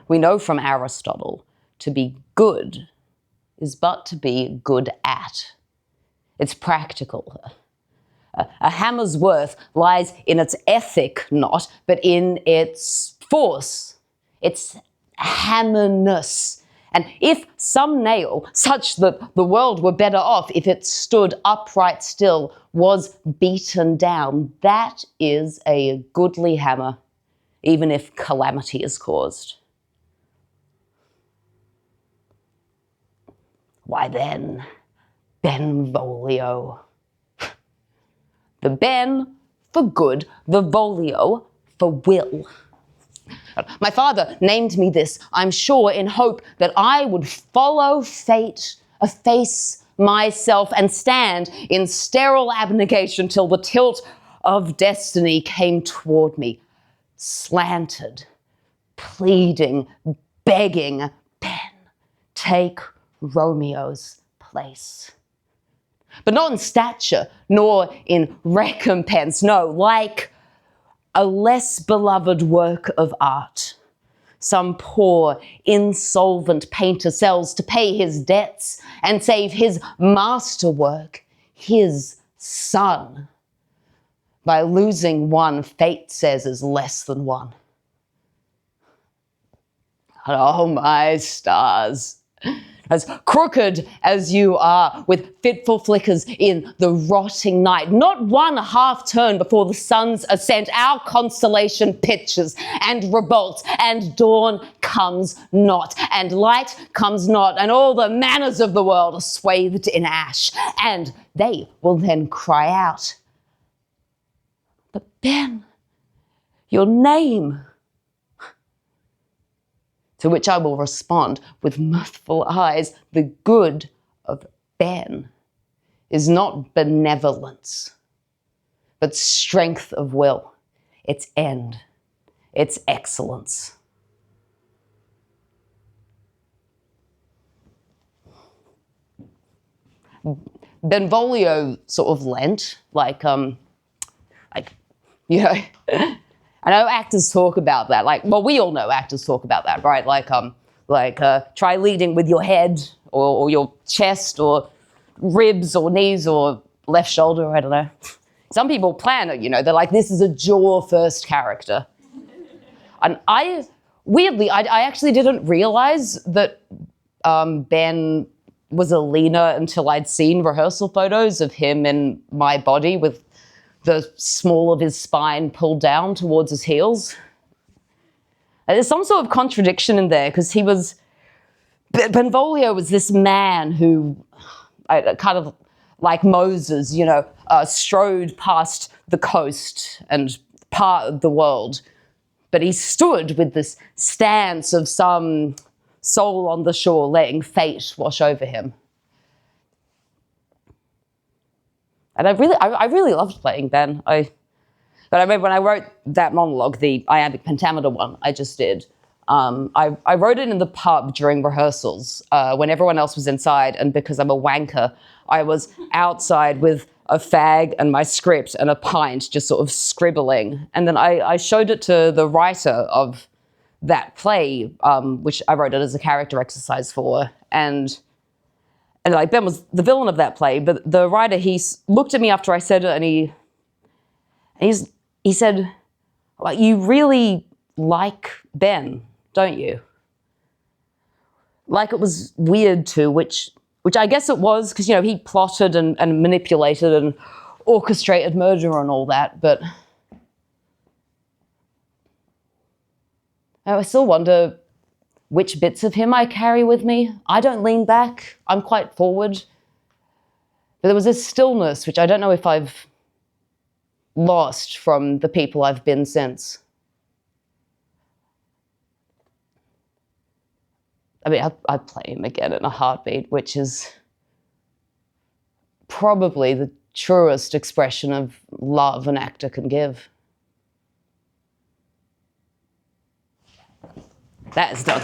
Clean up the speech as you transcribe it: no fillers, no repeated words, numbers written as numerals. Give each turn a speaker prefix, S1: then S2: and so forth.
S1: we know from Aristotle, to be good is but to be good at. It's practical. A hammer's worth lies in its ethic not, but in its force, its hammerness. And if some nail, such that the world were better off if it stood upright still, was beaten down, that is a goodly hammer, even if calamity is caused. Why then, Benvolio. The Ben for good, the volio for will. My father named me this, I'm sure, in hope that I would follow fate, efface myself, and stand in sterile abnegation till the tilt of destiny came toward me, slanted, pleading, begging, Ben, take Romeo's place. But not in stature, nor in recompense, no, like a less beloved work of art. Some poor, insolvent painter sells to pay his debts and save his masterwork, his son, by losing one fate says is less than one. Oh, my stars. As crooked as you are, with fitful flickers in the rotting night, not one half turn before the sun's ascent, our constellation pitches and revolts, and dawn comes not, and light comes not, and all the manners of the world are swathed in ash, and they will then cry out, but Ben, your name. To which I will respond with mirthful eyes, the good of Ben is not benevolence, but strength of will, its end, its excellence. Benvolio sort of lent, I know actors talk about that, we all know actors talk about that, right? Try leading with your head or your chest or ribs or knees or left shoulder, I don't know. Some people plan it, they're like, this is a jaw first character. And weirdly, I actually didn't realize that Ben was a leaner until I'd seen rehearsal photos of him in my body with the small of his spine pulled down towards his heels. And there's some sort of contradiction in there because Benvolio was this man who, kind of like Moses, strode past the coast and part of the world. But he stood with this stance of some soul on the shore letting fate wash over him. And I really loved playing Ben. But I remember when I wrote that monologue, the iambic pentameter one I just did, I wrote it in the pub during rehearsals when everyone else was inside, and because I'm a wanker, I was outside with a fag and my script and a pint just sort of scribbling. And then I showed it to the writer of that play, which I wrote it as a character exercise for, and Ben was the villain of that play, but the writer, he looked at me after I said it, and he said, well, you really like Ben, don't you? Like it was weird too, which I guess it was, because, he plotted and manipulated and orchestrated murder and all that, but I still wonder which bits of him I carry with me. I don't lean back. I'm quite forward. But there was this stillness, which I don't know if I've lost from the people I've been since. I mean, I'd play him again in a heartbeat, which is probably the truest expression of love an actor can give. That is done.